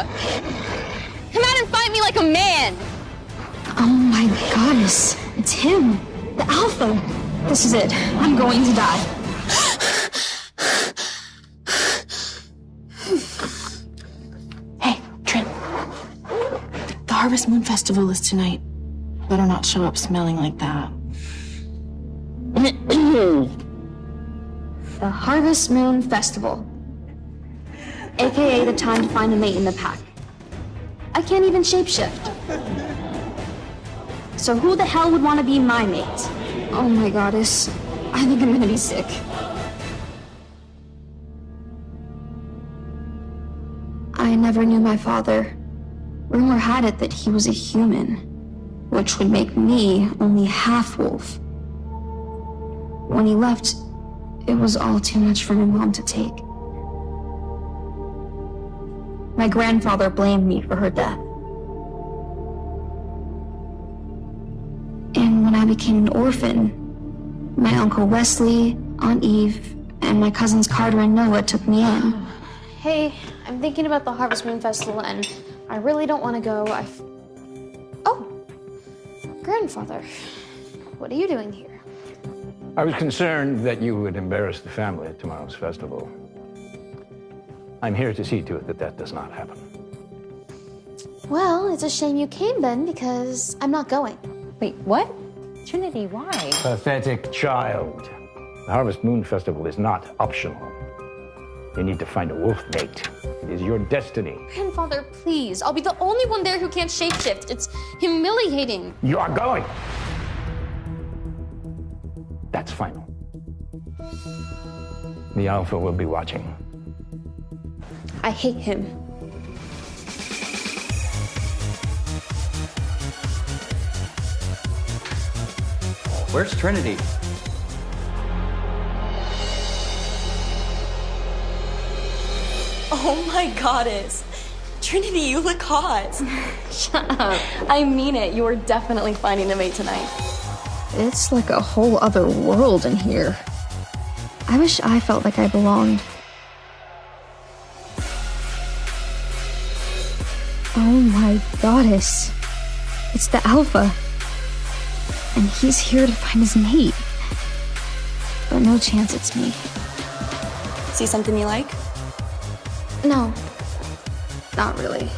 Come out and fight me like a man! Oh my goddess, it's him, the Alpha. This is it, I'm going to die. Hey, Trin. The Harvest Moon Festival is tonight. Better not show up smelling like that. The Harvest Moon Festival. AKA the time to find a mate in the pack. I can't even shapeshift. So who the hell would want to be my mate? Oh my goddess, I think I'm gonna be sick. I never knew my father. Rumor had it that he was a human, which would make me only half wolf. When he left, it was all too much for my mom to take. My grandfather blamed me for her death. And when I became an orphan, my Uncle Wesley, Aunt Eve, and my cousins Carter and Noah took me in. Hey, I'm thinking about the Harvest Moon Festival and I really don't want to go. Oh, grandfather, what are you doing here? I was concerned that you would embarrass the family at tomorrow's festival. I'm here to see to it that that does not happen. Well, it's a shame you came, Ben, because I'm not going. Wait, what? Trinity, why? Pathetic child. The Harvest Moon Festival is not optional. You need to find a wolf mate. It is your destiny. Grandfather, please. I'll be the only one there who can't shapeshift. It's humiliating. You are going. That's final. The Alpha will be watching. I hate him. Where's Trinity? Oh my goddess. Trinity, you look hot. Shut up. I mean it. You're definitely finding a mate tonight. It's like a whole other world in here. I wish I felt like I belonged. Oh my goddess. It's the Alpha. And he's here to find his mate. But no chance it's me. See something you like? No. Not really.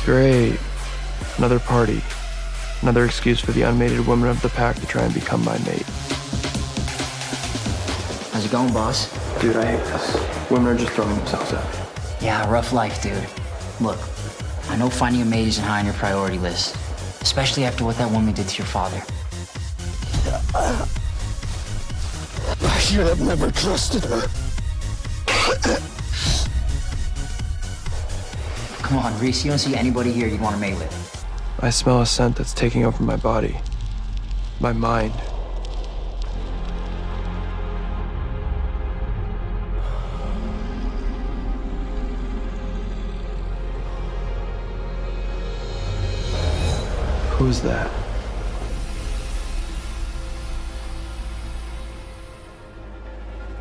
Great. Another party. Another excuse for the unmated women of the pack to try and become my mate. How's it going, boss? Dude, I hate this. Women are just throwing themselves at me. Yeah, rough life, dude. Look, I know finding a mate isn't high on your priority list, especially after what that woman did to your father. I should have never trusted her. Come on, Reese, you don't see anybody here you'd want to mate with. I smell a scent that's taking over my body, my mind. Who's that?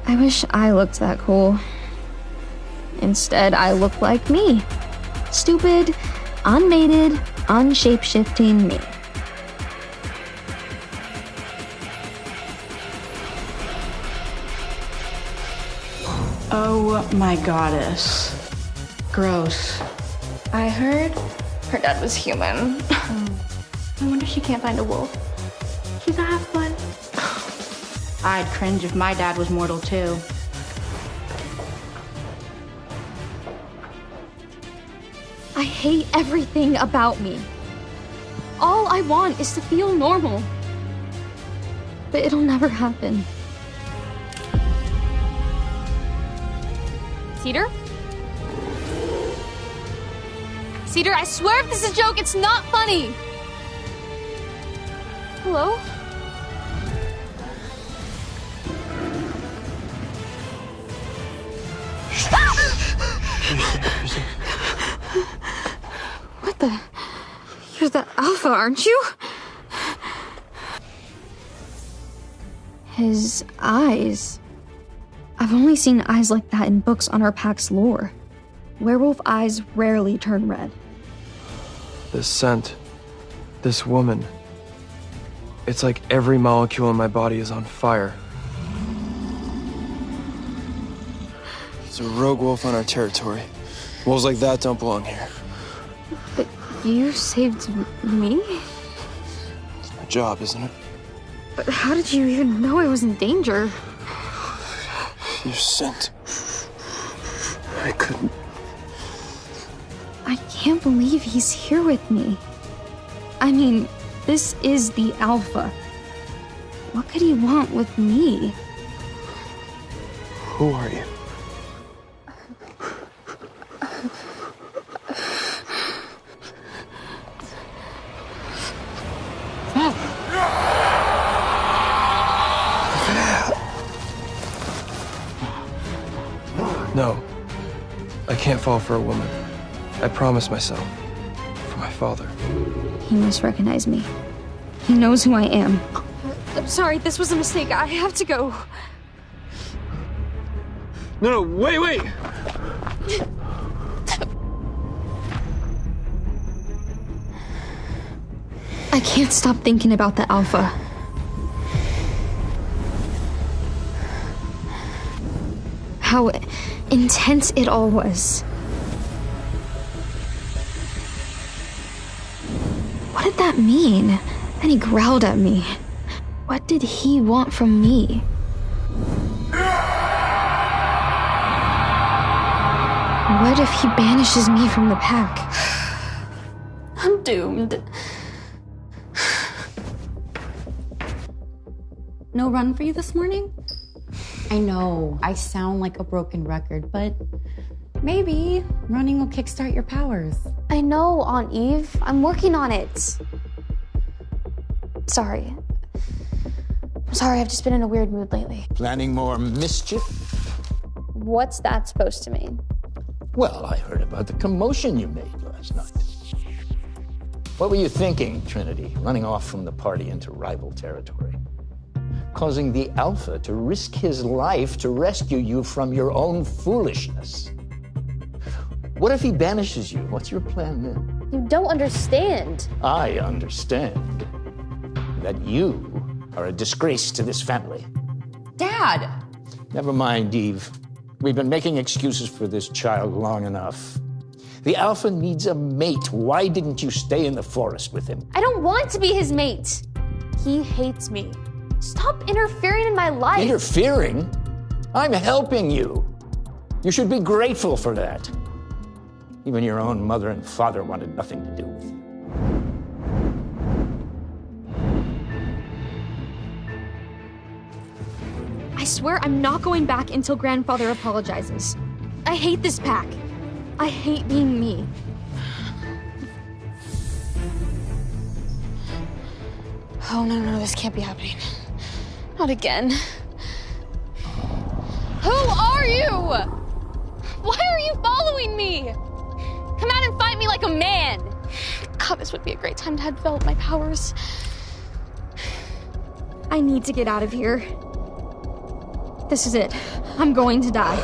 I wish I looked that cool. Instead, I look like me. Stupid, unmated, unshapeshifting me. Oh my goddess. Gross. I heard her dad was human. No wonder she can't find a wolf. She's a half one. I'd cringe if my dad was mortal too. I hate everything about me. All I want is to feel normal. But it'll never happen. Cedar? Cedar, I swear if this is a joke, it's not funny. Hello? What the? You're the Alpha, aren't you? His eyes. I've only seen eyes like that in books on our pack's lore. Werewolf eyes rarely turn red. This scent, this woman. It's like every molecule in my body is on fire. There's a rogue wolf on our territory. Wolves like that don't belong here. But you saved me? It's my job, isn't it? But how did you even know I was in danger? Your scent. I couldn't. I can't believe he's here with me. I mean, this is the Alpha. What could he want with me? Who are you? No, I can't fall for a woman. I promised myself. For my father. He must recognize me. He knows who I am. I'm sorry, this was a mistake. I have to go. No, wait! I can't stop thinking about the Alpha. How intense it all was. What did that mean? Then he growled at me. What did he want from me? What if he banishes me from the pack? I'm doomed. No run for you this morning? I know, I sound like a broken record, but maybe running will kickstart your powers. I know, Aunt Eve. I'm working on it. Sorry. I'm sorry, I've just been in a weird mood lately. Planning more mischief? What's that supposed to mean? Well, I heard about the commotion you made last night. What were you thinking, Trinity, running off from the party into rival territory? Causing the Alpha to risk his life to rescue you from your own foolishness. What if he banishes you? What's your plan then? You don't understand. I understand that you are a disgrace to this family. Dad! Never mind, Eve. We've been making excuses for this child long enough. The Alpha needs a mate. Why didn't you stay in the forest with him? I don't want to be his mate. He hates me. Stop interfering in my life. Interfering? I'm helping you. You should be grateful for that. Even your own mother and father wanted nothing to do with you. I swear I'm not going back until Grandfather apologizes. I hate this pack. I hate being me. Oh, no, this can't be happening. Not again. Who are you? Why are you following me? Come out and fight me like a man. God, this would be a great time to develop my powers. I need to get out of here. This is it. I'm going to die.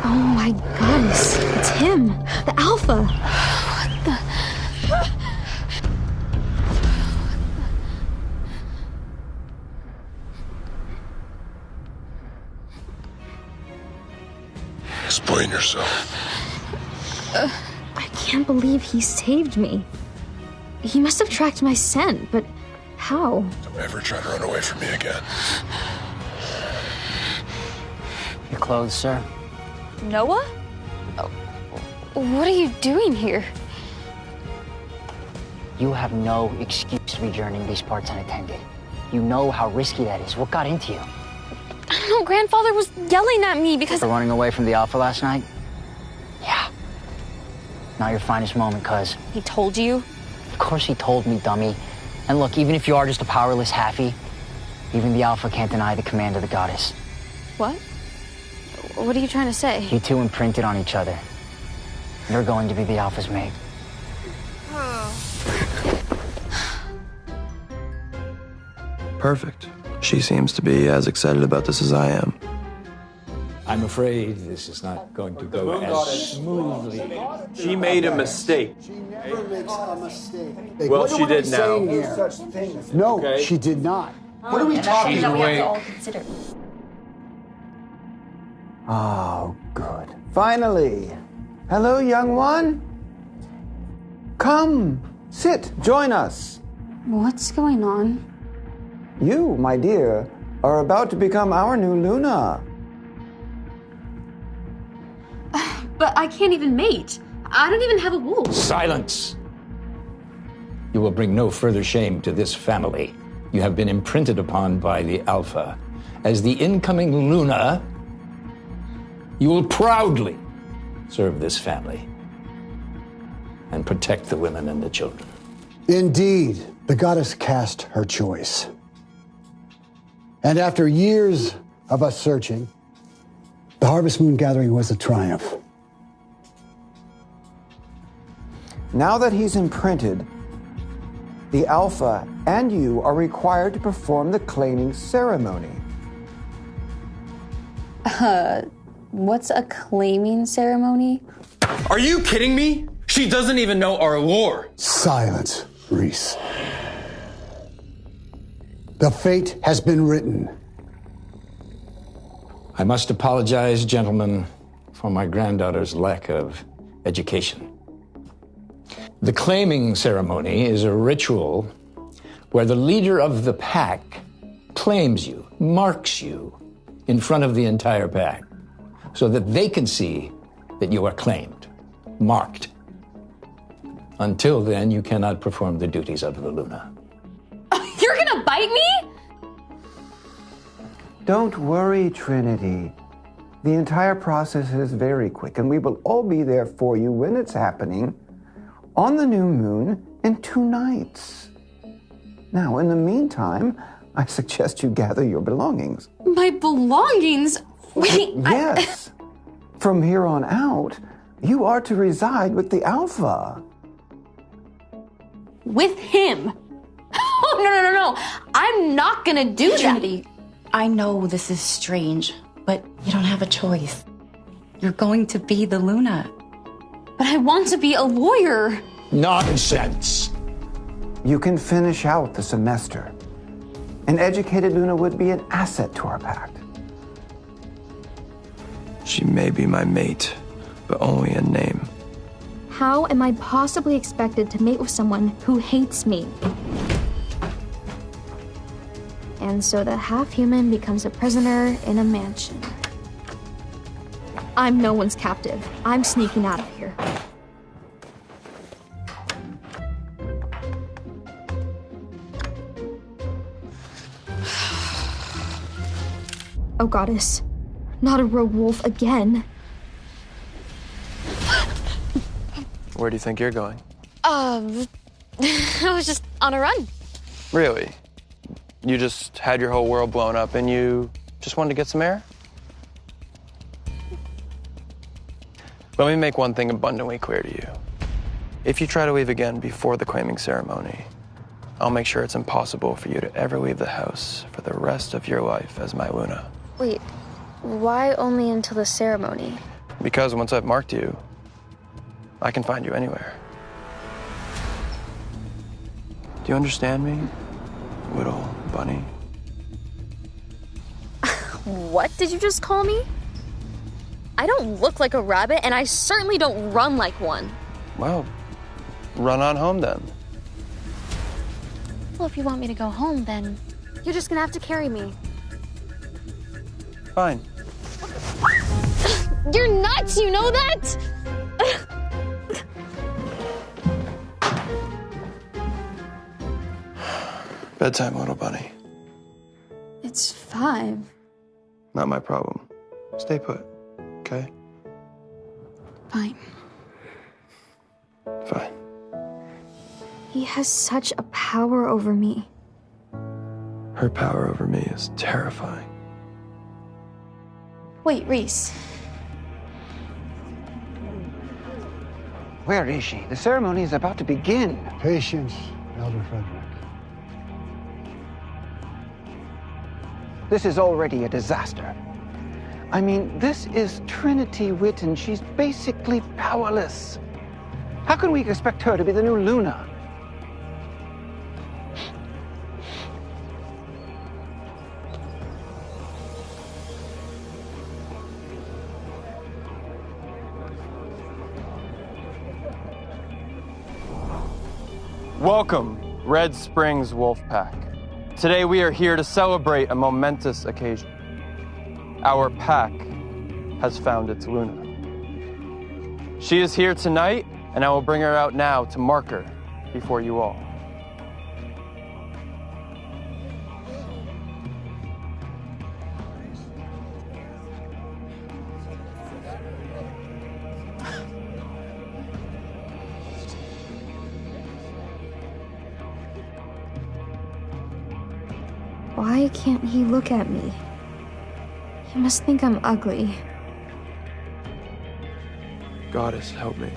Oh my goodness. It's him. The Alpha. What the? Explain yourself. I can't believe he saved me. He must have tracked my scent, but how? Don't ever try to run away from me again. Your clothes, sir. Noah? Oh, what are you doing here? You have no excuse rejoining these parts unattended. You know how risky that is. What got into you? I don't know, Grandfather was yelling at me because... For running away from the Alpha last night? Yeah. Not your finest moment, cuz. He told you? Of course he told me, dummy. And look, even if you are just a powerless halfie, even the Alpha can't deny the command of the goddess. What? What are you trying to say? You two imprinted on each other. You're going to be the Alpha's mate. Perfect. She seems to be as excited about this as I am. I'm afraid this is not going to go as smoothly. She made a mistake. She never makes a mistake. Well, she did now. Such things. No, Okay. she did not. What are we talking about? We have to all consider. Oh, good. Finally. Hello, young one. Come, sit, join us. What's going on? You, my dear, are about to become our new Luna. But I can't even mate. I don't even have a wolf. Silence! You will bring no further shame to this family. You have been imprinted upon by the Alpha. As the incoming Luna, you will proudly serve this family and protect the women and the children. Indeed, the goddess cast her choice. And after years of us searching, the Harvest Moon Gathering was a triumph. Now that he's imprinted, the Alpha and you are required to perform the claiming ceremony. What's a claiming ceremony? Are you kidding me? She doesn't even know our lore. Silence, Reese. The fate has been written. I must apologize, gentlemen, for my granddaughter's lack of education. The claiming ceremony is a ritual where the leader of the pack claims you, marks you in front of the entire pack, so that they can see that you are claimed, marked. Until then, you cannot perform the duties of the Luna. You're gonna bite me? Don't worry, Trinity. The entire process is very quick, and we will all be there for you when it's happening on the new moon in 2 nights. Now, in the meantime, I suggest you gather your belongings. My belongings? Wait, Yes. From here on out, you are to reside with the Alpha. With him? Oh, no. I'm not gonna do that. Trinity, I know this is strange, but you don't have a choice. You're going to be the Luna. But I want to be a lawyer. Nonsense! You can finish out the semester. An educated Luna would be an asset to our pact. She may be my mate, but only in name. How am I possibly expected to mate with someone who hates me? And so the half-human becomes a prisoner in a mansion. I'm no one's captive. I'm sneaking out of here. Oh, goddess. Not a rogue wolf again. Where do you think you're going? I was just on a run. Really? You just had your whole world blown up and you just wanted to get some air? Let me make one thing abundantly clear to you. If you try to leave again before the claiming ceremony, I'll make sure it's impossible for you to ever leave the house for the rest of your life as my Luna. Wait, why only until the ceremony? Because once I've marked you, I can find you anywhere. Do you understand me, little bunny? What did you just call me? I don't look like a rabbit, and I certainly don't run like one. Well, run on home then. Well, if you want me to go home, then you're just gonna have to carry me. Fine. You're nuts, you know that? Bedtime, little bunny. It's 5. Not my problem. Stay put, okay? Fine. Fine. He has such a power over me. Her power over me is terrifying. Wait, Reese. Where is she? The ceremony is about to begin. Patience, Elder Frederick. This is already a disaster. I mean, this is Trinity Witten. She's basically powerless. How can we expect her to be the new Luna? Welcome, Red Springs Wolfpack. Today we are here to celebrate a momentous occasion. Our pack has found its Luna. She is here tonight, and I will bring her out now to mark her before you all. Why can't he look at me? He must think I'm ugly. Goddess, help me.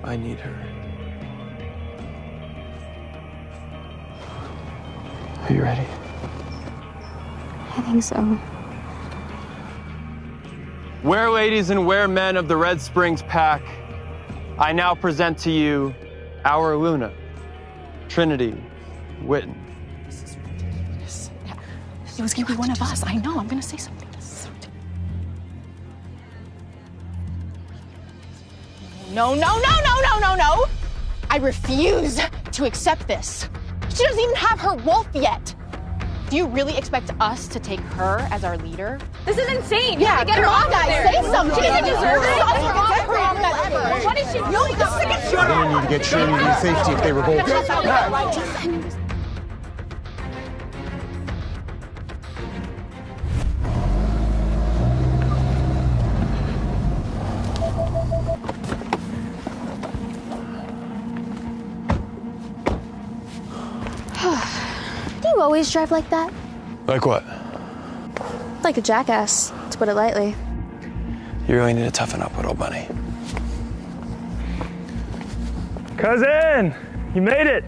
I need her. Are you ready? I think so. Ladies and men of the Red Springs Pack, I now present to you our Luna, Trinity Witten. It was gonna be one of us. I know, I'm gonna say something. No. I refuse to accept this. She doesn't even have her wolf yet. Do you really expect us to take her as our leader? This is insane. Yeah, get her off guys, there. say something. She doesn't deserve it. What is she doing? We're gonna need to get Trinity to safety if they revolt. Do you always drive like that? Like what? Like a jackass, to put it lightly. You really need to toughen up, little bunny. Cousin, you made it.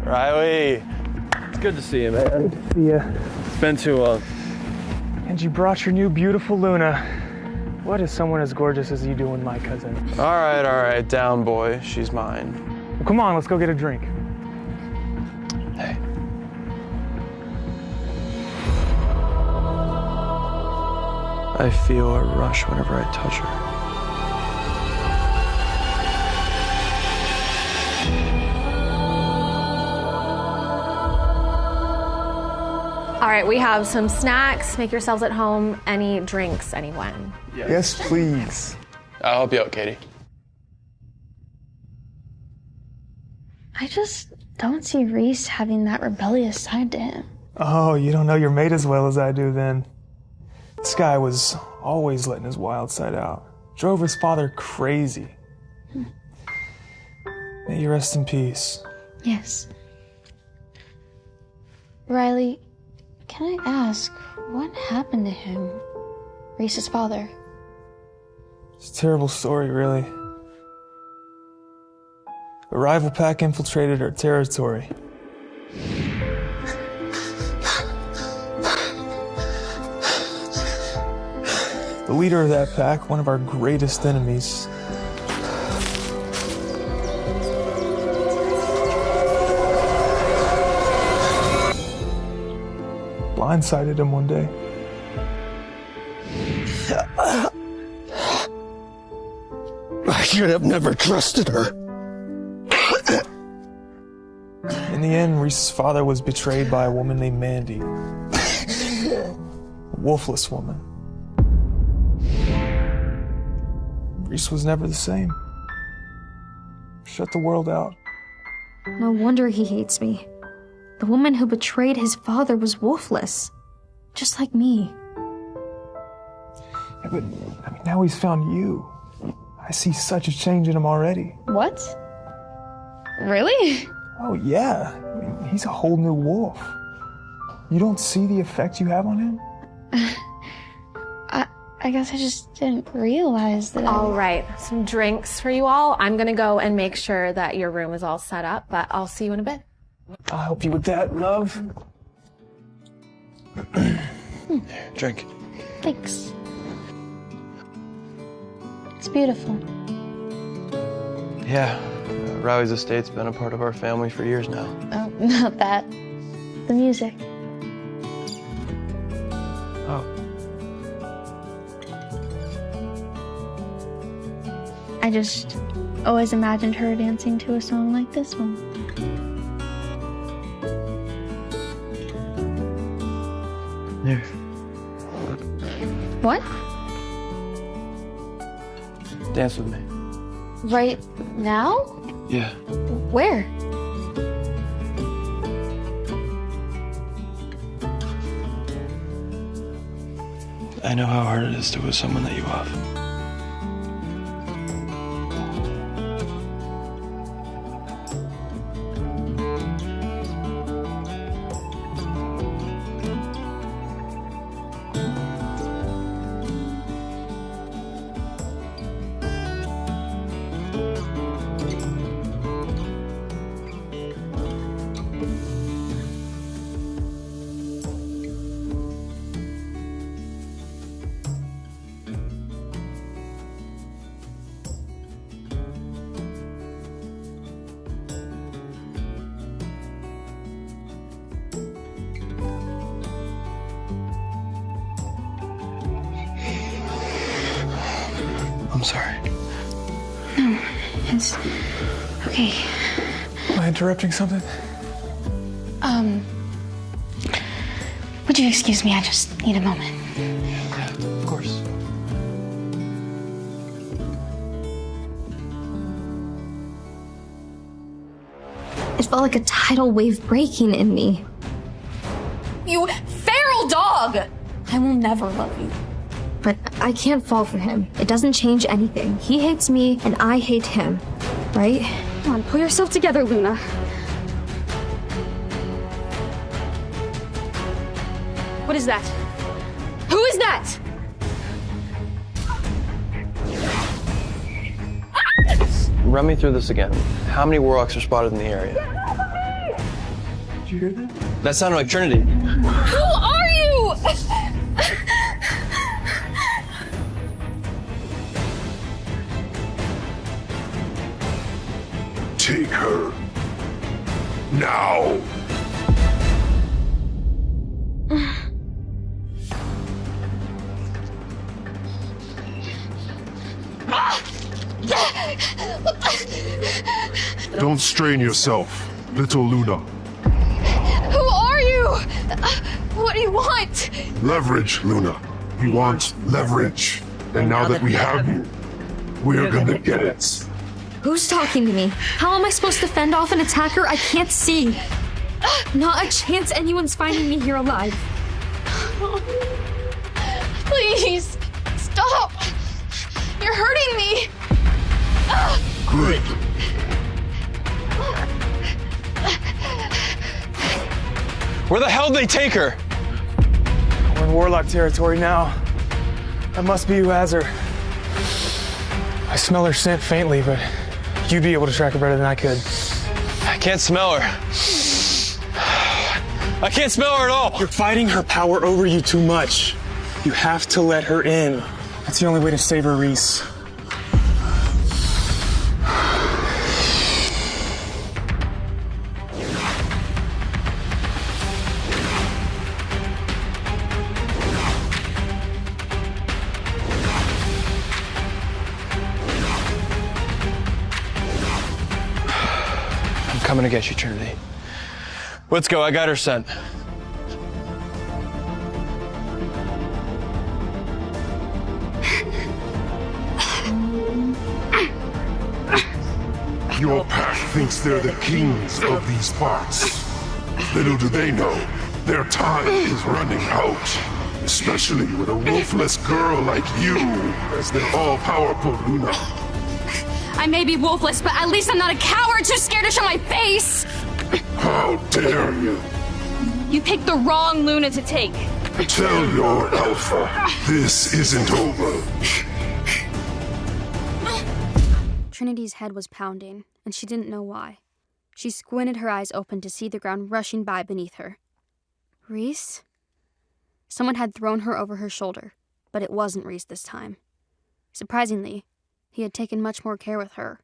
Riley, it's good to see you, man. Good to see you. It's been too long. And you brought your new beautiful Luna. What is someone as gorgeous as you doing, my cousin? All right, down, boy. She's mine. Well, come on, let's go get a drink. Hey. I feel a rush whenever I touch her. All right, we have some snacks. Make yourselves at home. Any drinks, anyone? Yes, please. I'll help you out, Katie. I just don't see Reese having that rebellious side to him. Oh, you don't know your mate as well as I do then. This guy was always letting his wild side out. Drove his father crazy. May you rest in peace. Yes. Riley, can I ask, what happened to him? Reese's father. It's a terrible story, really. A rival pack infiltrated our territory. The leader of that pack, one of our greatest enemies, blindsided him one day. I should have never trusted her. In the end, Reese's father was betrayed by a woman named Mandy. A wolfless woman. Reese was never the same. Shut the world out. No wonder he hates me. The woman who betrayed his father was wolfless. Just like me. Yeah, but now he's found you. I see such a change in him already. What? Really? Oh, yeah. He's a whole new wolf. You don't see the effect you have on him? I guess I just didn't realize that. All right, some drinks for you all. I'm gonna go and make sure that your room is all set up, but I'll see you in a bit. I'll help you with that, love. Here, drink. Thanks. It's beautiful. Yeah, Rowie's estate's been a part of our family for years now. Oh, not that. The music. Oh. I just always imagined her dancing to a song like this one. Here. What? Dance with me. Right now? Yeah. Where? I know how hard it is to lose someone that you love. I'm sorry. No, it's okay. Am I interrupting something? Would you excuse me? I just need a moment. Yeah, of course. It felt like a tidal wave breaking in me. You feral dog! I will never love you. But I can't fall for him. It doesn't change anything. He hates me and I hate him. Right? Come on, pull yourself together, Luna. What is that? Who is that? Run me through this again. How many warlocks are spotted in the area? Did you hear that? That sounded like Trinity. Who are you? Take her. Now. Don't strain yourself, little Luna. Who are you? What do you want? Leverage, Luna. We want leverage. And now that we have you, we're gonna get it. Who's talking to me? How am I supposed to fend off an attacker I can't see? Not a chance anyone's finding me here alive. Please, stop. You're hurting me. Good. Where the hell did they take her? We're in warlock territory now. That must be who has her. I smell her scent faintly, but you'd be able to track her better than I could. I can't smell her. I can't smell her at all. You're fighting her power over you too much. You have to let her in. That's the only way to save her, Reese. I'm coming to get you, Trinity. Let's go. I got her scent. Your pack thinks they're the kings of these parts. Little do they know, their time is running out. Especially with a wolfless girl like you as their all-powerful Luna. I may be wolfless, but at least I'm not a coward too scared to show my face. How dare you? You picked the wrong Luna to take. Tell your alpha, this isn't over. Trinity's head was pounding, and she didn't know why. She squinted her eyes open to see the ground rushing by beneath her. Reese? Someone had thrown her over her shoulder, but it wasn't Reese this time. Surprisingly, he had taken much more care with her.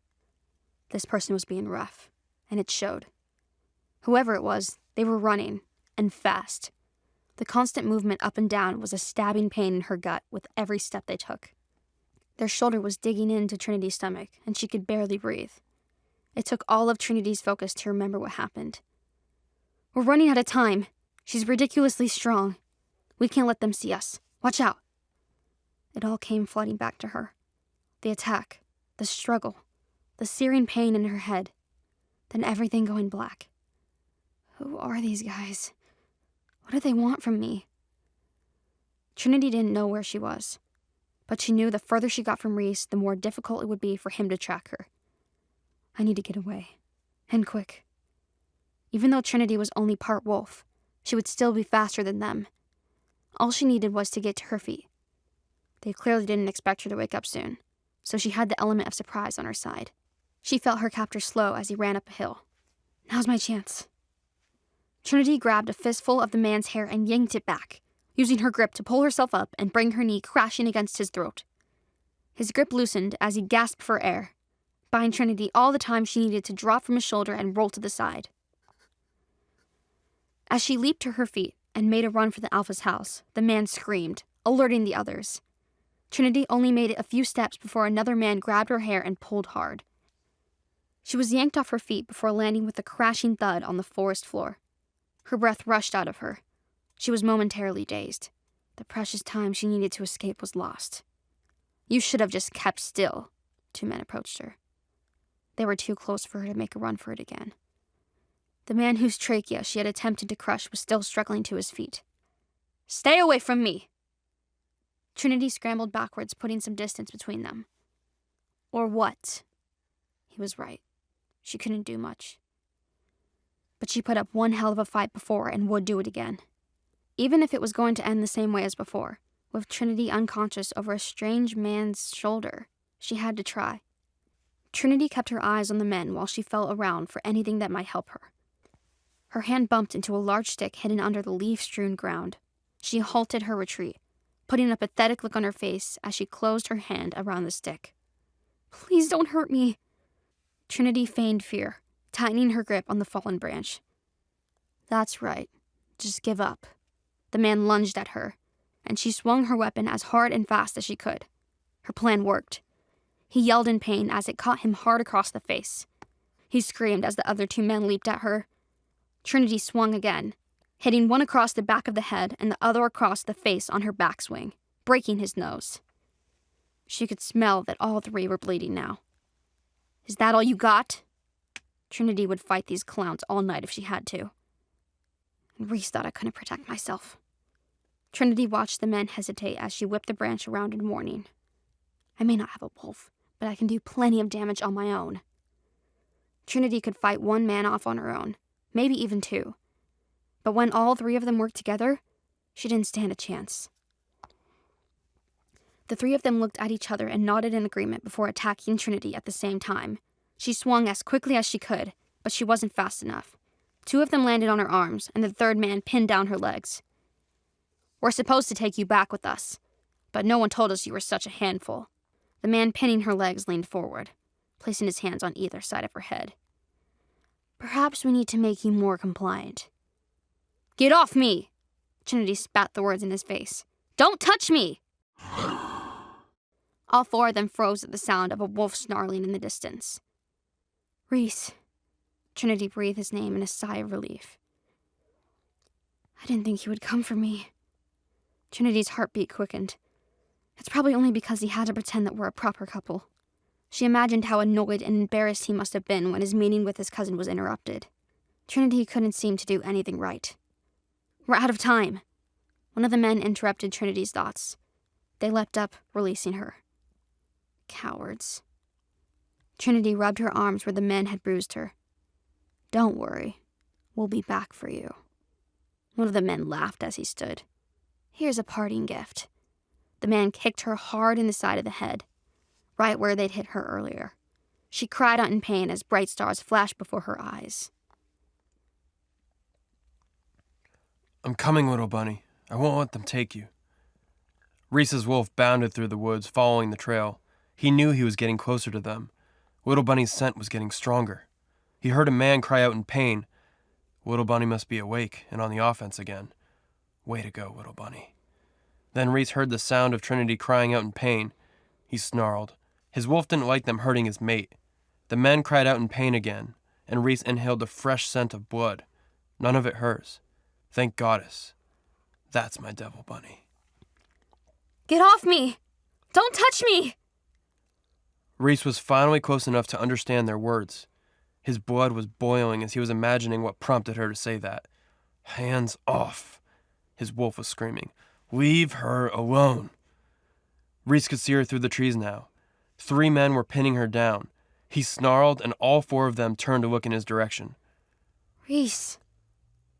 This person was being rough, and it showed. Whoever it was, they were running, and fast. The constant movement up and down was a stabbing pain in her gut with every step they took. Their shoulder was digging into Trinity's stomach, and she could barely breathe. It took all of Trinity's focus to remember what happened. We're running out of time. She's ridiculously strong. We can't let them see us. Watch out. It all came flooding back to her. The attack, the struggle, the searing pain in her head, then everything going black. Who are these guys? What do they want from me? Trinity didn't know where she was, but she knew the further she got from Reese, the more difficult it would be for him to track her. I need to get away, and quick. Even though Trinity was only part wolf, she would still be faster than them. All she needed was to get to her feet. They clearly didn't expect her to wake up soon, so she had the element of surprise on her side. She felt her captor slow as he ran up a hill. Now's my chance. Trinity grabbed a fistful of the man's hair and yanked it back, using her grip to pull herself up and bring her knee crashing against his throat. His grip loosened as he gasped for air, buying Trinity all the time she needed to drop from his shoulder and roll to the side. As she leaped to her feet and made a run for the Alpha's house, the man screamed, alerting the others. Trinity only made it a few steps before another man grabbed her hair and pulled hard. She was yanked off her feet before landing with a crashing thud on the forest floor. Her breath rushed out of her. She was momentarily dazed. The precious time she needed to escape was lost. You should have just kept still, 2 men approached her. They were too close for her to make a run for it again. The man whose trachea she had attempted to crush was still struggling to his feet. Stay away from me! Trinity scrambled backwards, putting some distance between them. Or what? He was right. She couldn't do much. But she put up one hell of a fight before and would do it again. Even if it was going to end the same way as before, with Trinity unconscious over a strange man's shoulder, she had to try. Trinity kept her eyes on the men while she felt around for anything that might help her. Her hand bumped into a large stick hidden under the leaf-strewn ground. She halted her retreat, putting a pathetic look on her face as she closed her hand around the stick. Please don't hurt me. Trinity feigned fear, tightening her grip on the fallen branch. That's right. Just give up. The man lunged at her, and she swung her weapon as hard and fast as she could. Her plan worked. He yelled in pain as it caught him hard across the face. He screamed as the other 2 men leaped at her. Trinity swung again, hitting one across the back of the head and the other across the face on her backswing, breaking his nose. She could smell that all 3 were bleeding now. Is that all you got? Trinity would fight these clowns all night if she had to. And Reese thought I couldn't protect myself. Trinity watched the men hesitate as she whipped the branch around in warning. I may not have a wolf, but I can do plenty of damage on my own. Trinity could fight 1 man off on her own, maybe even 2. But when all 3 of them worked together, she didn't stand a chance. The 3 of them looked at each other and nodded in agreement before attacking Trinity at the same time. She swung as quickly as she could, but she wasn't fast enough. 2 of them landed on her arms, and the 3rd man pinned down her legs. We're supposed to take you back with us, but no one told us you were such a handful. The man pinning her legs leaned forward, placing his hands on either side of her head. Perhaps we need to make you more compliant. Get off me! Trinity spat the words in his face. Don't touch me! All 4 of them froze at the sound of a wolf snarling in the distance. Reese. Trinity breathed his name in a sigh of relief. I didn't think he would come for me. Trinity's heartbeat quickened. It's probably only because he had to pretend that we're a proper couple. She imagined how annoyed and embarrassed he must have been when his meeting with his cousin was interrupted. Trinity couldn't seem to do anything right. We're out of time. One of the men interrupted Trinity's thoughts. They leapt up, releasing her. Cowards. Trinity rubbed her arms where the men had bruised her. Don't worry. We'll be back for you. One of the men laughed as he stood. Here's a parting gift. The man kicked her hard in the side of the head, right where they'd hit her earlier. She cried out in pain as bright stars flashed before her eyes. I'm coming, little bunny. I won't let them take you. Reese's wolf bounded through the woods, following the trail. He knew he was getting closer to them. Little Bunny's scent was getting stronger. He heard a man cry out in pain. Little Bunny must be awake and on the offense again. Way to go, Little Bunny. Then Reese heard the sound of Trinity crying out in pain. He snarled. His wolf didn't like them hurting his mate. The men cried out in pain again, and Reese inhaled a fresh scent of blood. None of it hers. Thank Goddess. That's my devil bunny. Get off me! Don't touch me! Reese was finally close enough to understand their words. His blood was boiling as he was imagining what prompted her to say that. Hands off, his wolf was screaming. Leave her alone. Reese could see her through the trees now. 3 men were pinning her down. He snarled, and all 4 of them turned to look in his direction. Reese.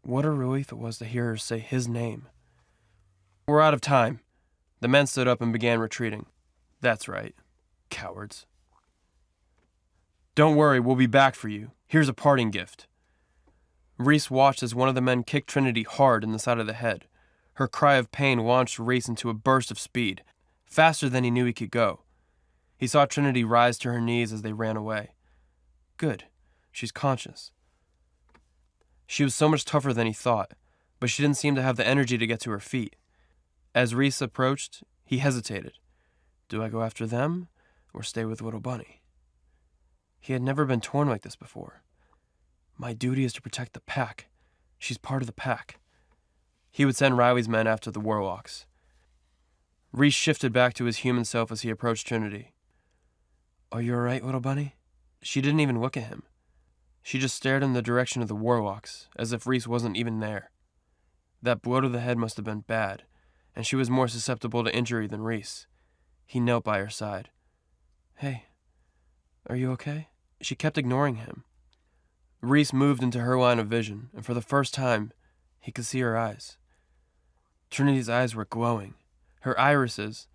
What a relief it was to hear her say his name. We're out of time. The men stood up and began retreating. That's right. Cowards. Don't worry, we'll be back for you. Here's a parting gift. Reese watched as one of the men kicked Trinity hard in the side of the head. Her cry of pain launched Reese into a burst of speed, faster than he knew he could go. He saw Trinity rise to her knees as they ran away. Good. She's conscious. She was so much tougher than he thought, but she didn't seem to have the energy to get to her feet. As Reese approached, he hesitated. Do I go after them or stay with Little Bunny? He had never been torn like this before. My duty is to protect the pack. She's part of the pack. He would send Riley's men after the warlocks. Reese shifted back to his human self as he approached Trinity. Are you all right, Little Bunny? She didn't even look at him. She just stared in the direction of the warlocks, as if Reese wasn't even there. That blow to the head must have been bad, and she was more susceptible to injury than Reese. He knelt by her side. Hey, are you okay? She kept ignoring him. Reese moved into her line of vision, and for the first time, he could see her eyes. Trinity's eyes were glowing. Her irises,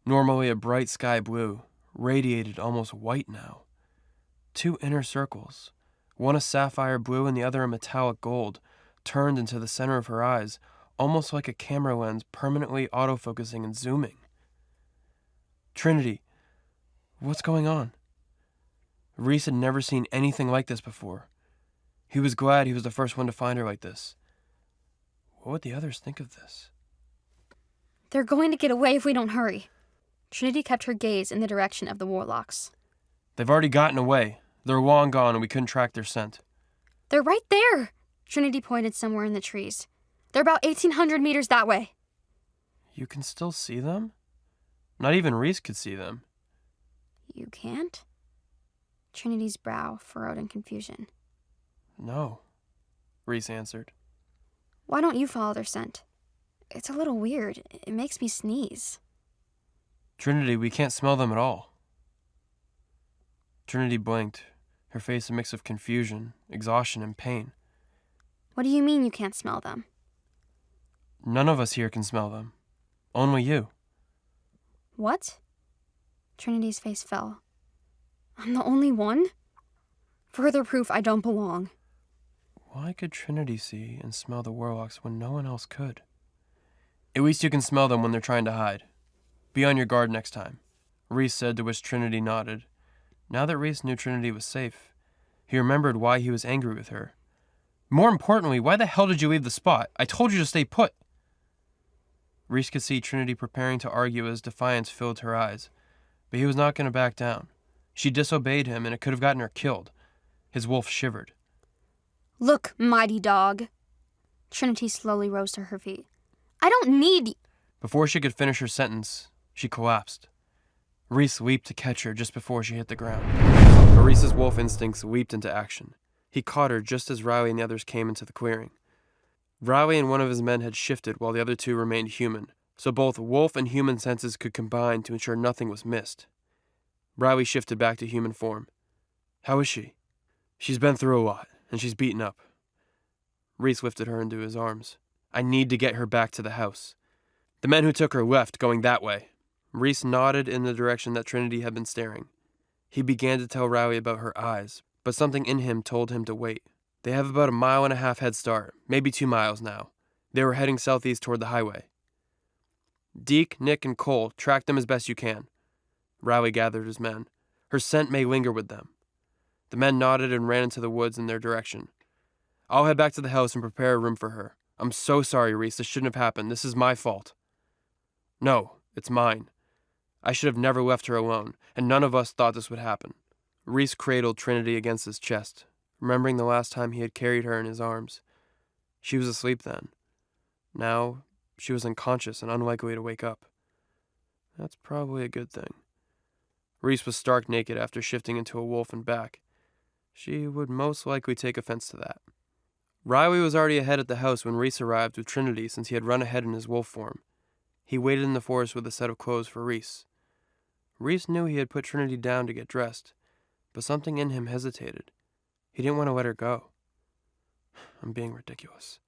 normally a bright sky blue, radiated almost white now. 2 inner circles, one a sapphire blue and the other a metallic gold, turned into the center of her eyes, almost like a camera lens permanently autofocusing and zooming. Trinity, what's going on? Reese had never seen anything like this before. He was glad he was the first one to find her like this. What would the others think of this? They're going to get away if we don't hurry. Trinity kept her gaze in the direction of the warlocks. They've already gotten away. They're long gone and we couldn't track their scent. They're right there! Trinity pointed somewhere in the trees. They're about 1,800 meters that way. You can still see them? Not even Reese could see them. You can't? Trinity's brow furrowed in confusion. No, Reese answered. Why don't you follow their scent? It's a little weird. It makes me sneeze. Trinity, we can't smell them at all. Trinity blinked, her face a mix of confusion, exhaustion, and pain. What do you mean you can't smell them? None of us here can smell them. Only you. What? Trinity's face fell. I'm the only one? Further proof I don't belong. Why could Trinity see and smell the warlocks when no one else could? At least you can smell them when they're trying to hide. Be on your guard next time, Reese said, to which Trinity nodded. Now that Reese knew Trinity was safe, he remembered why he was angry with her. More importantly, why the hell did you leave the spot? I told you to stay put. Reese could see Trinity preparing to argue as defiance filled her eyes, but he was not going to back down. She disobeyed him, and it could have gotten her killed. His wolf shivered. Look, mighty dog. Trinity slowly rose to her feet. I don't need... Before she could finish her sentence, she collapsed. Reese leaped to catch her just before she hit the ground. But Reese's wolf instincts leaped into action. He caught her just as Riley and the others came into the clearing. Riley and one of his men had shifted while the other 2 remained human, so both wolf and human senses could combine to ensure nothing was missed. Riley shifted back to human form. How is she? She's been through a lot, and she's beaten up. Reese lifted her into his arms. I need to get her back to the house. The men who took her left, going that way. Reese nodded in the direction that Trinity had been staring. He began to tell Riley about her eyes, but something in him told him to wait. They have about 1.5 mile head start, maybe 2 miles now. They were heading southeast toward the highway. Deke, Nick, and Cole, track them as best you can. Riley gathered his men. Her scent may linger with them. The men nodded and ran into the woods in their direction. I'll head back to the house and prepare a room for her. I'm so sorry, Reese. This shouldn't have happened. This is my fault. No, it's mine. I should have never left her alone, and none of us thought this would happen. Reese cradled Trinity against his chest, remembering the last time he had carried her in his arms. She was asleep then. Now, she was unconscious and unlikely to wake up. That's probably a good thing. Reese was stark naked after shifting into a wolf and back. She would most likely take offense to that. Riley was already ahead at the house when Reese arrived with Trinity since he had run ahead in his wolf form. He waited in the forest with a set of clothes for Reese. Reese knew he had put Trinity down to get dressed, but something in him hesitated. He didn't want to let her go. I'm being ridiculous.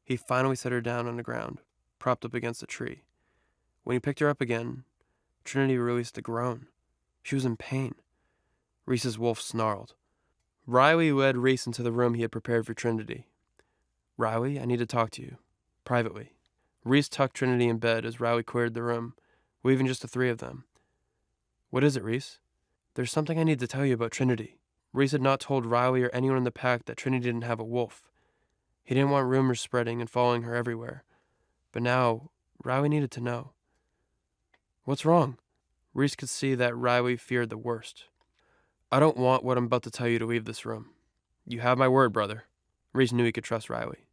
He finally set her down on the ground, propped up against a tree. When he picked her up again, Trinity released a groan. She was in pain. Reese's wolf snarled. Riley led Reese into the room he had prepared for Trinity. Riley, I need to talk to you. Privately. Reese tucked Trinity in bed as Riley cleared the room, leaving just the three of them. What is it, Reese? There's something I need to tell you about Trinity. Reese had not told Riley or anyone in the pack that Trinity didn't have a wolf. He didn't want rumors spreading and following her everywhere. But now, Riley needed to know. What's wrong? Reese could see that Riley feared the worst. I don't want what I'm about to tell you to leave this room. You have my word, brother. Reese knew he could trust Riley.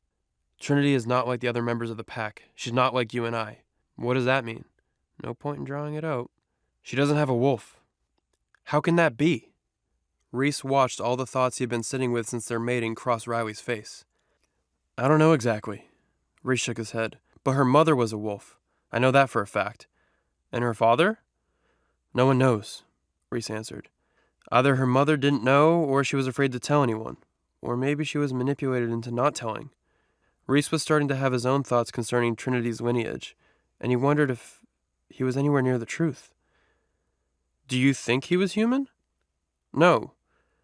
Trinity is not like the other members of the pack. She's not like you and I. What does that mean? No point in drawing it out. She doesn't have a wolf. How can that be? Reese watched all the thoughts he had been sitting with since their mating cross Riley's face. I don't know exactly. Reese shook his head. But her mother was a wolf. I know that for a fact. And her father? No one knows, Reese answered. Either her mother didn't know, or she was afraid to tell anyone. Or maybe she was manipulated into not telling. Reese was starting to have his own thoughts concerning Trinity's lineage, and he wondered if he was anywhere near the truth. Do you think he was human? No.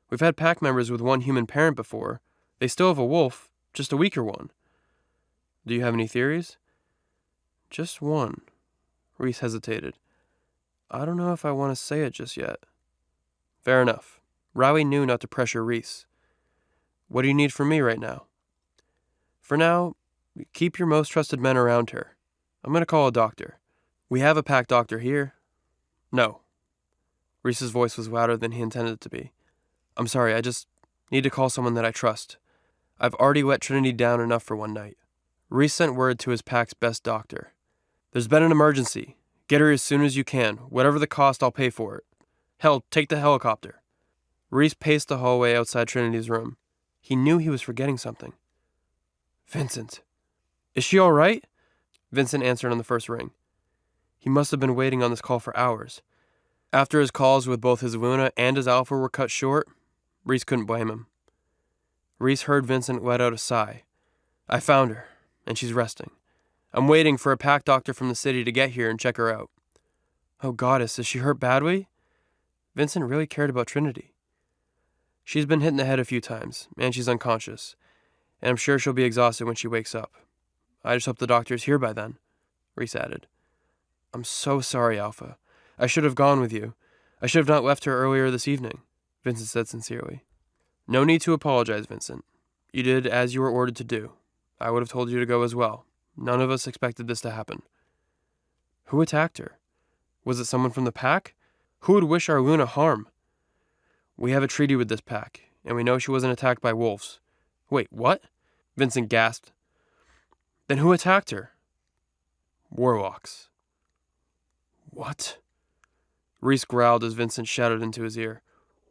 We've had pack members with one human parent before. They still have a wolf, just a weaker one. Do you have any theories? Just one. Reese hesitated. I don't know if I want to say it just yet. Fair enough. Riley knew not to pressure Reese. What do you need from me right now? For now, keep your most trusted men around her. I'm going to call a doctor. We have a pack doctor here. No. Reese's voice was louder than he intended it to be. I'm sorry, I just need to call someone that I trust. I've already let Trinity down enough for one night. Reese sent word to his pack's best doctor. There's been an emergency. Get her as soon as you can. Whatever the cost, I'll pay for it. Hell, take the helicopter. Reese paced the hallway outside Trinity's room. He knew he was forgetting something. Vincent. Is she all right? Vincent answered on the first ring. He must have been waiting on this call for hours. After his calls with both his Luna and his Alpha were cut short, Reese couldn't blame him. Reese heard Vincent let out a sigh. I found her, and she's resting. I'm waiting for a pack doctor from the city to get here and check her out. Oh, goddess, is she hurt badly? Vincent really cared about Trinity. She's been hit in the head a few times, and she's unconscious. And I'm sure she'll be exhausted when she wakes up. I just hope the doctor's here by then, Reese added. I'm so sorry, Alpha. I should have gone with you. I should have not left her earlier this evening, Vincent said sincerely. No need to apologize, Vincent. You did as you were ordered to do. I would have told you to go as well. None of us expected this to happen. Who attacked her? Was it someone from the pack? Who would wish our Luna harm? We have a treaty with this pack, and we know she wasn't attacked by wolves. Wait, what? Vincent gasped. Then who attacked her? Warlocks. What? Reese growled as Vincent shouted into his ear.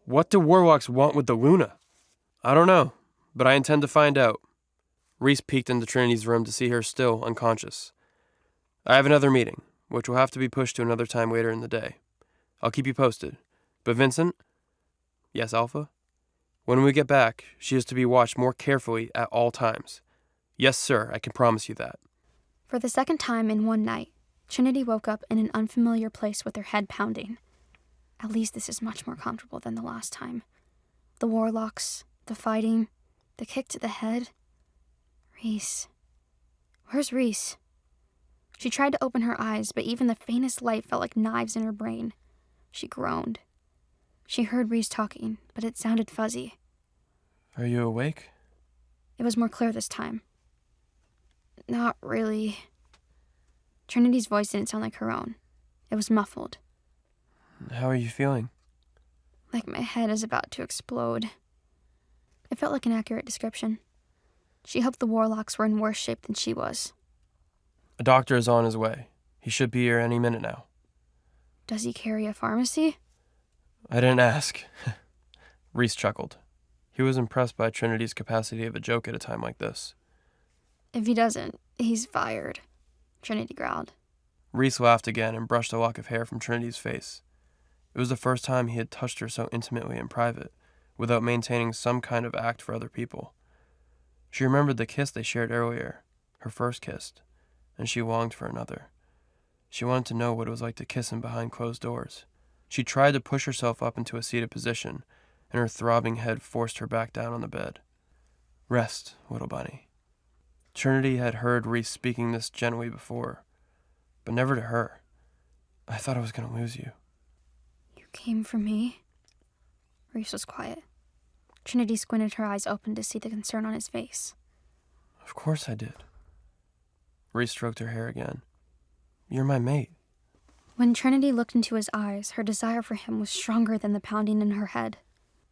What do warlocks want with the Luna? I don't know, but I intend to find out. Reese peeked into Trinity's room to see her still unconscious. I have another meeting, which will have to be pushed to another time later in the day. I'll keep you posted. But Vincent? Yes, Alpha? When we get back, she is to be watched more carefully at all times. Yes, sir, I can promise you that. For the second time in one night, Trinity woke up in an unfamiliar place with her head pounding. At least this is much more comfortable than the last time. The warlocks, the fighting, the kick to the head. Reese. Where's Reese? She tried to open her eyes, but even the faintest light felt like knives in her brain. She groaned. She heard Reese talking, but it sounded fuzzy. Are you awake? It was more clear this time. Not really. Trinity's voice didn't sound like her own. It was muffled. How are you feeling? Like my head is about to explode. It felt like an accurate description. She hoped the warlocks were in worse shape than she was. A doctor is on his way. He should be here any minute now. Does he carry a pharmacy? I didn't ask. Reese chuckled. He was impressed by Trinity's capacity of a joke at a time like this. If he doesn't, he's fired, Trinity growled. Reese laughed again and brushed a lock of hair from Trinity's face. It was the first time he had touched her so intimately in private, without maintaining some kind of act for other people. She remembered the kiss they shared earlier, her first kiss, and she longed for another. She wanted to know what it was like to kiss him behind closed doors. She tried to push herself up into a seated position, and her throbbing head forced her back down on the bed. Rest, little bunny. Trinity had heard Reese speaking this gently before, but never to her. I thought I was going to lose you. You came for me? Reese was quiet. Trinity squinted her eyes open to see the concern on his face. Of course I did. Reese stroked her hair again. You're my mate. When Trinity looked into his eyes, her desire for him was stronger than the pounding in her head.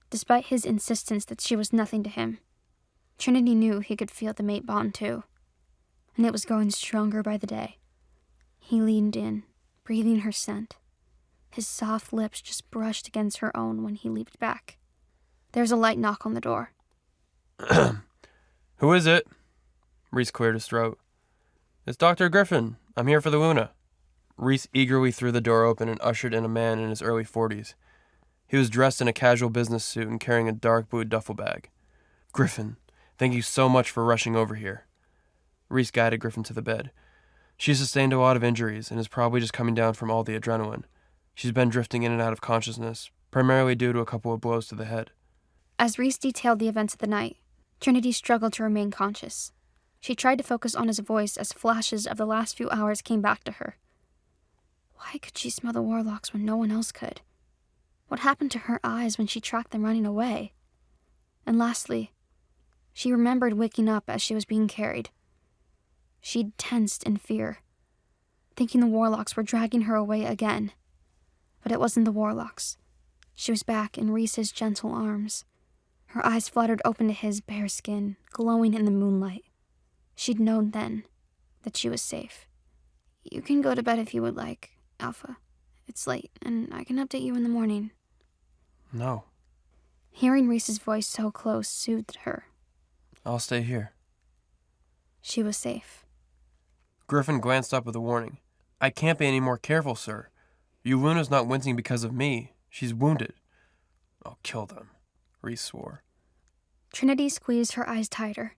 Despite his insistence that she was nothing to him, Trinity knew he could feel the mate bond too, and it was growing stronger by the day. He leaned in, breathing her scent. His soft lips just brushed against her own when he leaped back. There was a light knock on the door. Who is it? Reese cleared his throat. It's Dr. Griffin. I'm here for the Luna. Reese eagerly threw the door open and ushered in a man in his early 40s. He was dressed in a casual business suit and carrying a dark blue duffel bag. Griffin, thank you so much for rushing over here. Reese guided Griffin to the bed. She sustained a lot of injuries and is probably just coming down from all the adrenaline. She's been drifting in and out of consciousness, primarily due to a couple of blows to the head. As Reese detailed the events of the night, Trinity struggled to remain conscious. She tried to focus on his voice as flashes of the last few hours came back to her. Why could she smell the warlocks when no one else could? What happened to her eyes when she tracked them running away? And lastly, she remembered waking up as she was being carried. She'd tensed in fear, thinking the warlocks were dragging her away again. But it wasn't the warlocks. She was back in Reese's gentle arms. Her eyes fluttered open to his bare skin, glowing in the moonlight. She'd known then that she was safe. You can go to bed if you would like, Alpha. It's late, and I can update you in the morning. No. Hearing Reese's voice so close soothed her. I'll stay here. She was safe. Griffin glanced up with a warning. I can't be any more careful, sir. Luna's not wincing because of me. She's wounded. I'll kill them, Reese swore. Trinity squeezed her eyes tighter.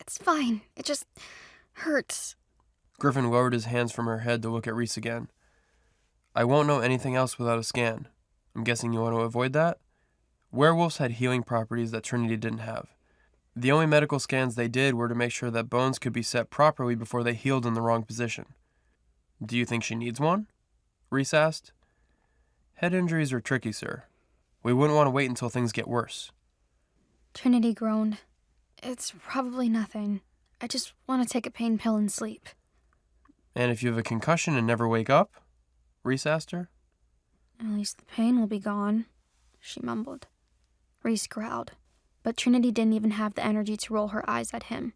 It's fine. It just hurts. Griffin lowered his hands from her head to look at Reese again. I won't know anything else without a scan. I'm guessing you want to avoid that? Werewolves had healing properties that Trinity didn't have. The only medical scans they did were to make sure that bones could be set properly before they healed in the wrong position. Do you think she needs one? Reese asked. Head injuries are tricky, sir. We wouldn't want to wait until things get worse. Trinity groaned. It's probably nothing. I just want to take a pain pill and sleep. And if you have a concussion and never wake up? Reese asked her. At least the pain will be gone, she mumbled. Reese growled, but Trinity didn't even have the energy to roll her eyes at him.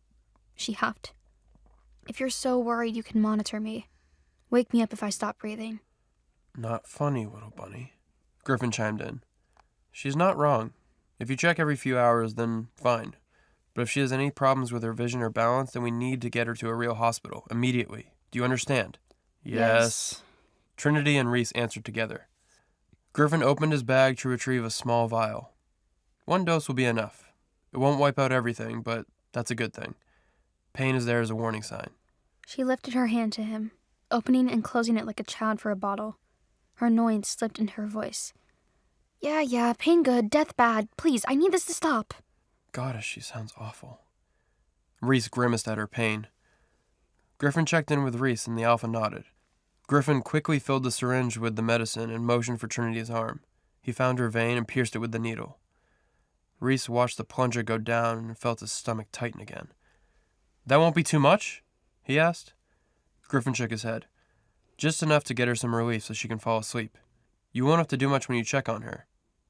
She huffed. If you're so worried you can monitor me, wake me up if I stop breathing. Not funny, little bunny. Griffin chimed in. She's not wrong. If you check every few hours, then fine. But if she has any problems with her vision or balance, then we need to get her to a real hospital, immediately. Do you understand? Yes. Trinity and Reese answered together. Griffin opened his bag to retrieve a small vial. One dose will be enough. It won't wipe out everything, but that's a good thing. Pain is there as a warning sign. She lifted her hand to him, opening and closing it like a child for a bottle. Her annoyance slipped into her voice. Yeah, pain good, death bad. Please, I need this to stop. Goddess, she sounds awful. Reese grimaced at her pain. Griffin checked in with Reese and the Alpha nodded. Griffin quickly filled the syringe with the medicine and motioned for Trinity's arm. He found her vein and pierced it with the needle. Reese watched the plunger go down and felt his stomach tighten again. "That won't be too much?" he asked. Griffin shook his head. "Just enough to get her some relief so she can fall asleep. You won't have to do much when you check on her.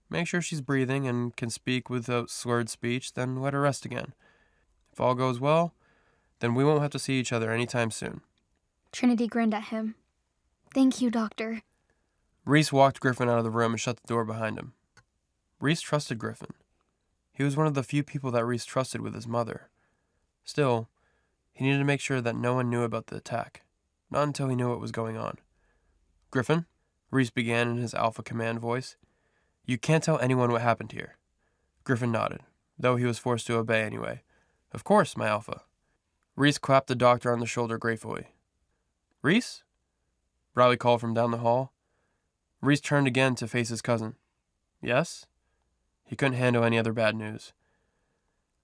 Make sure she's breathing and can speak without slurred speech, then let her rest again. If all goes well, then we won't have to see each other anytime soon." Trinity grinned at him. "Thank you, Doctor." Reese walked Griffin out of the room and shut the door behind him. Reese trusted Griffin. He was one of the few people that Reese trusted with his mother. Still, he needed to make sure that no one knew about the attack. Not until he knew what was going on. "Griffin," Reese began in his alpha command voice, "you can't tell anyone what happened here." Griffin nodded, though he was forced to obey anyway. "Of course, my alpha." Reese clapped the doctor on the shoulder gratefully. "Reese?" Riley called from down the hall. Reese turned again to face his cousin. "Yes?" He couldn't handle any other bad news.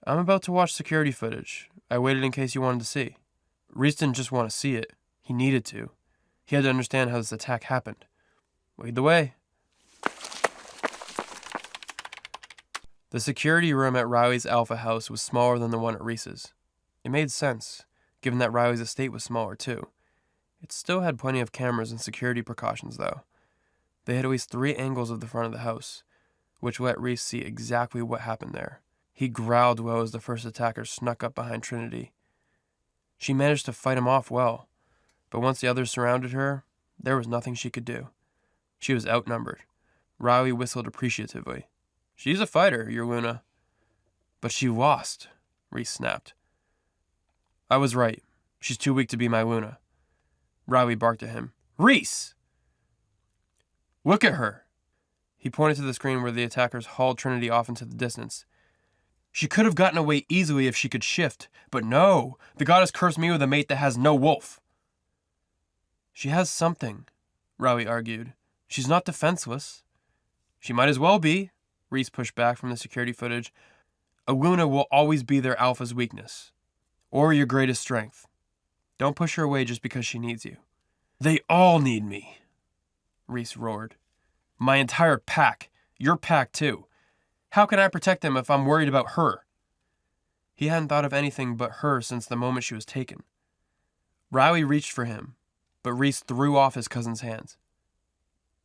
"I'm about to watch security footage. I waited in case you wanted to see." Reese didn't just want to see it. He needed to. He had to understand how this attack happened. "Lead the way." The security room at Riley's Alpha house was smaller than the one at Reese's. It made sense, given that Riley's estate was smaller too. It still had plenty of cameras and security precautions, though. They had at least 3 angles of the front of the house, which let Reese see exactly what happened there. He growled well as the first attacker snuck up behind Trinity. She managed to fight him off well, but once the others surrounded her, there was nothing she could do. She was outnumbered. Riley whistled appreciatively. "She's a fighter, your Luna." "But she lost," Reese snapped. "I was right. She's too weak to be my Luna." Riley barked at him. "Reese! Look at her!" He pointed to the screen where the attackers hauled Trinity off into the distance. "She could have gotten away easily if she could shift, but no, the goddess cursed me with a mate that has no wolf." "She has something," Riley argued. "She's not defenseless." "She might as well be," Reese pushed back from the security footage. "A Luna will always be their alpha's weakness, or your greatest strength. Don't push her away just because she needs you." "They all need me," Reese roared. "My entire pack. Your pack, too. How can I protect them if I'm worried about her?" He hadn't thought of anything but her since the moment she was taken. Riley reached for him, but Reese threw off his cousin's hands.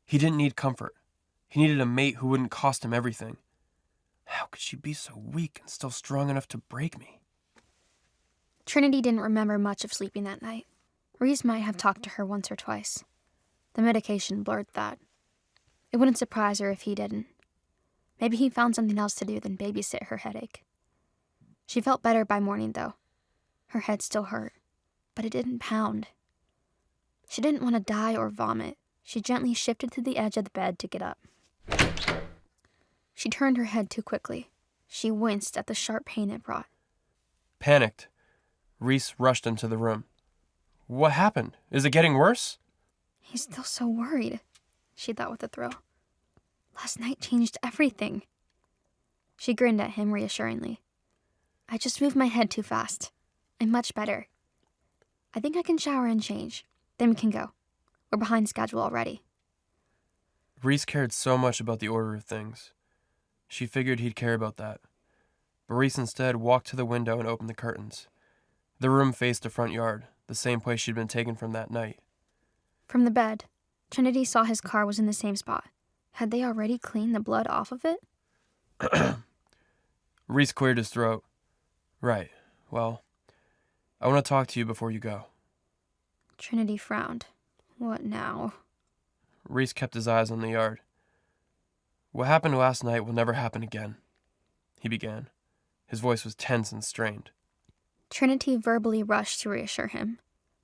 He didn't need comfort. He needed a mate who wouldn't cost him everything. How could she be so weak and still strong enough to break me? Trinity didn't remember much of sleeping that night. Reese might have talked to her once or twice. The medication blurred that. It wouldn't surprise her if he didn't. Maybe he found something else to do than babysit her headache. She felt better by morning, though. Her head still hurt, but it didn't pound. She didn't want to die or vomit. She gently shifted to the edge of the bed to get up. She turned her head too quickly. She winced at the sharp pain it brought. Panicked, Reese rushed into the room. "What happened? Is it getting worse?" He's still so worried, she thought with a thrill. Last night changed everything. She grinned at him reassuringly. "I just moved my head too fast. I'm much better. I think I can shower and change. Then we can go. We're behind schedule already." Reese cared so much about the order of things. She figured he'd care about that. But Reese instead walked to the window and opened the curtains. The room faced the front yard, the same place she'd been taken from that night. From the bed, Trinity saw his car was in the same spot. Had they already cleaned the blood off of it? Reese cleared his throat. "Right. Well, I want to talk to you before you go." Trinity frowned. What now? Reese kept his eyes on the yard. "What happened last night will never happen again," he began. His voice was tense and strained. Trinity verbally rushed to reassure him.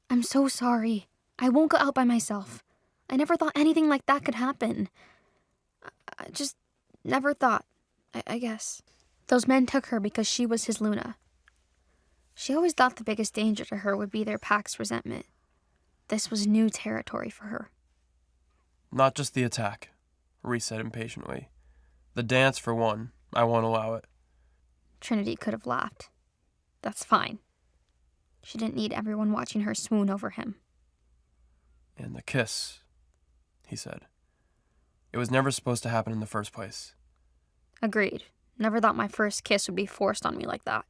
"I'm so sorry. I won't go out by myself. I never thought anything like that could happen. I just never thought, I guess. Those men took her because she was his Luna. She always thought the biggest danger to her would be their pack's resentment. This was new territory for her." "Not just the attack," Reese said impatiently. "The dance, for one. I won't allow it." Trinity could have laughed. "That's fine." She didn't need everyone watching her swoon over him. And the kiss, he said. It was never supposed to happen in the first place. Agreed. Never thought my first kiss would be forced on me like that.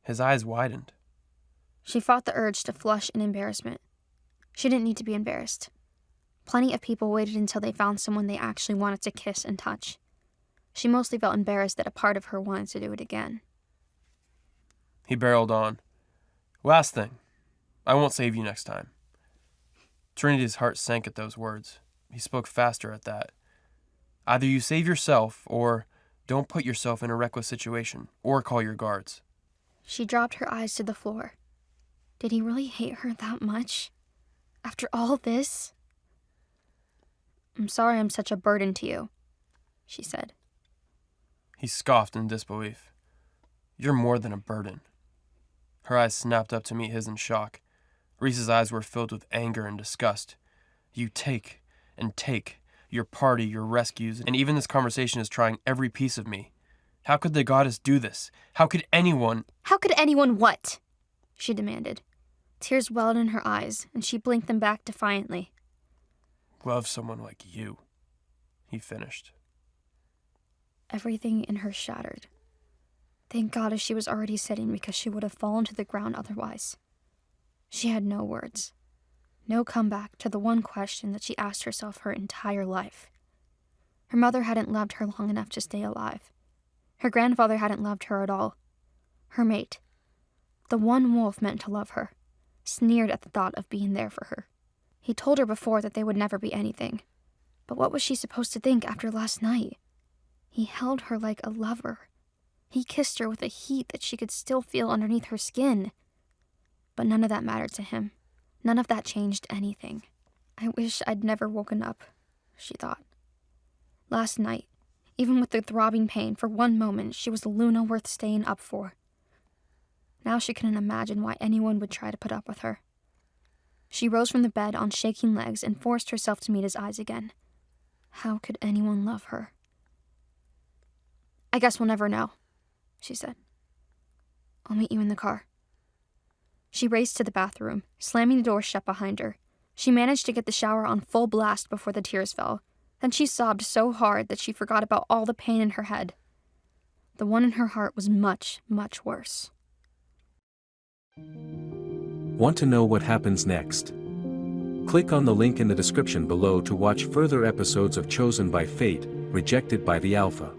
His eyes widened. She fought the urge to flush in embarrassment. She didn't need to be embarrassed. Plenty of people waited until they found someone they actually wanted to kiss and touch. She mostly felt embarrassed that a part of her wanted to do it again. He barreled on. Last thing. I won't save you next time. Trinity's heart sank at those words. He spoke faster at that. Either you save yourself, or don't put yourself in a reckless situation, or call your guards. She dropped her eyes to the floor. Did he really hate her that much? After all this? I'm sorry I'm such a burden to you, she said. He scoffed in disbelief. You're more than a burden. Her eyes snapped up to meet his in shock. Reese's eyes were filled with anger and disgust. You take and take. Your party, your rescues, and even this conversation is trying every piece of me. How could the goddess do this? How could anyone... How could anyone what? She demanded. Tears welled in her eyes, and she blinked them back defiantly. Love someone like you, he finished. Everything in her shattered. Thank God she was already sitting, because she would have fallen to the ground otherwise. She had no words. No comeback to the one question that she asked herself her entire life. Her mother hadn't loved her long enough to stay alive. Her grandfather hadn't loved her at all. Her mate, the one wolf meant to love her, sneered at the thought of being there for her. He told her before that they would never be anything. But what was she supposed to think after last night? He held her like a lover. He kissed her with a heat that she could still feel underneath her skin. But none of that mattered to him. None of that changed anything. I wish I'd never woken up, she thought. Last night, even with the throbbing pain, for one moment, she was Luna worth staying up for. Now she couldn't imagine why anyone would try to put up with her. She rose from the bed on shaking legs and forced herself to meet his eyes again. How could anyone love her? I guess we'll never know, she said. I'll meet you in the car. She raced to the bathroom, slamming the door shut behind her. She managed to get the shower on full blast before the tears fell. Then she sobbed so hard that she forgot about all the pain in her head. The one in her heart was much, much worse. Want to know what happens next? Click on the link in the description below to watch further episodes of Chosen by Fate, Rejected by the Alpha.